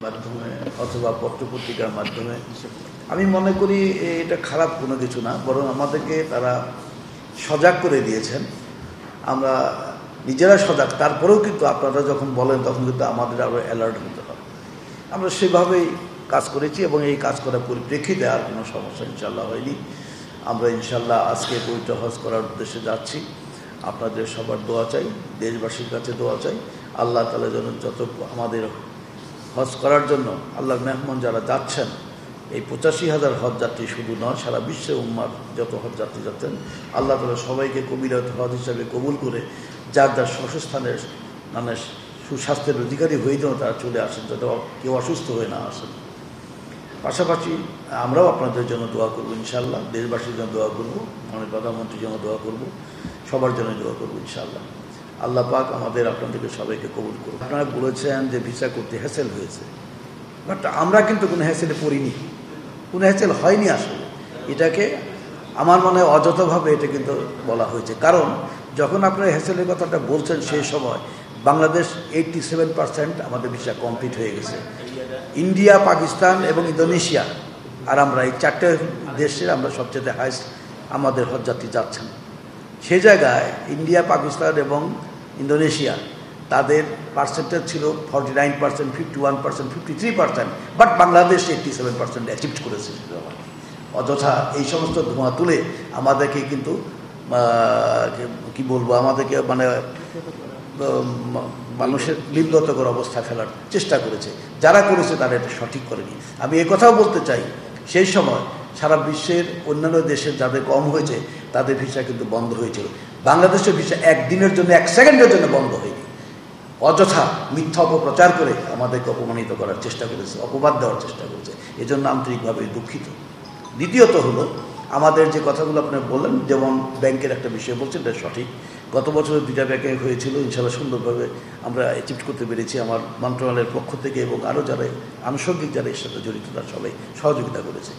মাধ্যমে অথবা পত্রপত্রিকার মাধ্যমে আমি মনে করি এটা খারাপ কোনো কিছু না, বরং আমাদেরকে তারা সজাগ করে দিয়েছেন। আমরা নিজেরা সজাগ, তারপরেও কিন্তু আপনারা যখন বলেন তখন কিন্তু আমাদের আরও অ্যালার্ট হতে হবে। আমরা সেভাবেই কাজ করেছি এবং এই কাজ করার পরিপ্রেক্ষিতে আর কোনো সমস্যা ইনশাল্লাহ হয়নি। আমরা ইনশাল্লাহ আজকে পবিত্র হজ করার উদ্দেশ্যে যাচ্ছি। আপনাদের সবার দোয়া চাই, দেশবাসীর কাছে দোয়া চাই। আল্লাহ তাআলা যেন যত আমাদের হজ করার জন্য আল্লাহর মেহমান যারা যাচ্ছেন, এই 85,000 হজ যাত্রী শুধু নয়, সারা বিশ্বে উম্মার যত হজ যাত্রী যাচ্ছেন, আল্লাহ তাআলা সবাইকে কবিরাত হজ হিসাবে কবুল করে যার যার স্বস্থানের মানে সুস্বাস্থ্যের অধিকারী হয়ে যেন তারা চলে আসেন, যাতে কেউ অসুস্থ হয়ে না আসেন। পাশাপাশি আমরাও আপনাদের জন্য দোয়া করবো ইনশাআল্লাহ, দেশবাসীর জন্য দোয়া করবো, আমাদের প্রধানমন্ত্রীর জন্য দোয়া করবো, সবার জন্য দোয়া করবো ইনশাআল্লাহ। আল্লাহ পাক আমাদের আপনাদেরকে সবাইকে কবুল করুন। আপনারা বলেছেন যে ভিসা করতে হ্যাসেল হয়েছে, বাট আমরা কিন্তু কোনো হ্যাসেলে পড়িনি, কোনো হ্যাসেল হয়নি। আসলে এটাকে আমার মনে হয় অযথাভাবে এটা কিন্তু বলা হয়েছে। কারণ যখন আপনারা হ্যাসেলের কথাটা বলছেন সেই সময় বাংলাদেশ 87% আমাদের ভিসা কমপ্লিট হয়ে গেছে। ইন্ডিয়া, পাকিস্তান এবং ইন্দোনেশিয়া, আর আমরা এই 4টে দেশের আমরা সবচেয়ে হাইস্ট আমাদের হজযাত্রী যাচ্ছেন। সেই জায়গায় ইন্ডিয়া, পাকিস্তান এবং ইন্দোনেশিয়া তাদের পার্সেন্টেজ ছিল 49%, 51%, 53%, বাট বাংলাদেশ 87% অ্যাচিভ করেছে। অযথা এই সমস্ত ধোঁয়া তুলে আমাদেরকে কিন্তু কি বলবো, আমাদেরকে মানে মানুষের বিব্রতকর অবস্থা ফেলার চেষ্টা করেছে। যারা করেছে তারা এটা সঠিক করেনি। আমি কথাও বলতে চাই, সেই সময় সারা বিশ্বের অন্যান্য দেশের যাদের কম হয়েছে তাদের ভিসা কিন্তু বন্ধ হয়েছিল। বাংলাদেশের ভিসা একদিনের জন্য, 1 সেকেন্ডের জন্য বন্ধ হয়নি। অযথা মিথ্যা অপপ্রচার করে আমাদেরকে অপমানিত করার চেষ্টা করেছে, অপবাদ দেওয়ার চেষ্টা করেছে। এজন্য আন্তরিকভাবে দুঃখিত। দ্বিতীয়ত হলো আমাদের যে কথাগুলো আপনি বললেন, যেমন ব্যাংকের একটা বিষয় বলছেন, এটা সঠিক। গত বছর 2টা ব্যাংকে হয়েছিল, ইনশাআল্লাহ সুন্দরভাবে আমরা অ্যাচিভ করতে পেরেছি। আমার মন্ত্রণালয়ের পক্ষ থেকে এবং আরও যারা আনুষঙ্গিক যারা এর সাথে জড়িত তারা সবাই সহযোগিতা করেছে।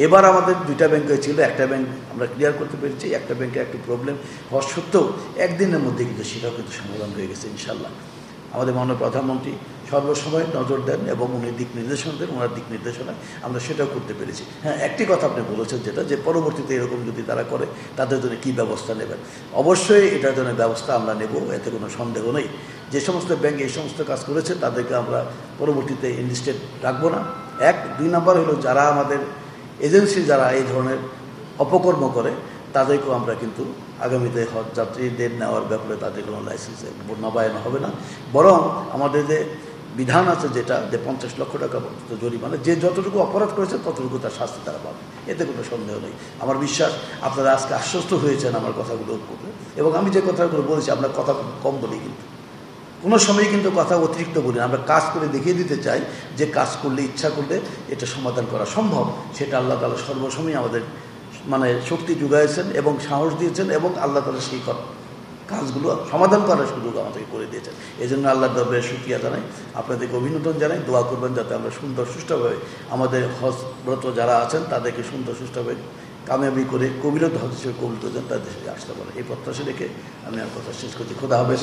এবার আমাদের 2টা ব্যাংক ছিল, একটা ব্যাংক আমরা ক্লিয়ার করতে পেরেছি, একটা ব্যাংকে একটু প্রবলেম হওয়া সত্ত্বেও একদিনের মধ্যে কিন্তু সেটাও কিন্তু সমাধান হয়ে গেছে ইনশাআল্লাহ। আমাদের মাননীয় প্রধানমন্ত্রী সর্বসময় নজর দেন এবং উনি দিক নির্দেশনা দেন, ওনার দিক নির্দেশনায় আমরা সেটাও করতে পেরেছি। হ্যাঁ, একটি কথা আপনি বলেছেন যেটা, যে পরবর্তীতে এরকম যদি তারা করে তাদের জন্য কী ব্যবস্থা নেবেন। অবশ্যই এটার জন্য ব্যবস্থা আমরা নেব, এতে কোনো সন্দেহ নেই। যে সমস্ত ব্যাংক এই সমস্ত কাজ করেছে তাদেরকে আমরা পরবর্তীতে ইনলিস্টেড রাখবো না। 1, 2 নম্বর হলো যারা আমাদের এজেন্সি যারা এই ধরনের অপকর্ম করে তাদেরকেও আমরা কিন্তু আগামীতে হজ যাত্রীদের নেওয়ার ব্যাপারে তাদের কোনো লাইসেন্স নবায়ন হবে না। বরং আমাদের যে বিধান আছে যেটা, যে 50 লক্ষ টাকা পর্যন্ত জরিমানা, যে যতটুকু অপরাধ করেছে ততটুকু তার শাস্তি তারা পাবে, এতে কোনো সন্দেহ নেই। আমার বিশ্বাস আপনারা আজকে আশ্বস্ত হয়েছেন আমার কথাগুলো করবে। এবং আমি যে কথাগুলো বলেছি, আমরা কথা কম বলি, কিন্তু কোনো সময় কিন্তু কথা অতিরিক্ত বলি না। আমরা কাজ করে দেখিয়ে দিতে চাই যে কাজ করলে, ইচ্ছা করলে এটা সমাধান করা সম্ভব। সেটা আল্লাহ তাআলা সর্বসময় আমাদের মানে শক্তি যোগাইছেন এবং সাহস দিয়েছেন, এবং আল্লাহ তাআলা সেই কাজগুলো সমাধান করার সুযোগ আমাদেরকে করে দিয়েছেন। এই জন্য আল্লাহর দরবারে শুকরিয়া জানাই, আপনাদেরকে অভিনন্দন জানাই। দোয়া করবেন যাতে আমরা সুন্দর সুষ্ঠুভাবে আমাদের হজব্রত যারা আছেন তাদেরকে সুন্দর সুষ্ঠুভাবে কামিয়াবি করে কবিরত হজ হিসেবে কবুল করে দেন, তাদের দেশে আসতে পারে। এই প্রত্যাশা রেখে আমি আর কথা শেষ করছি। খোদা হাফেজ।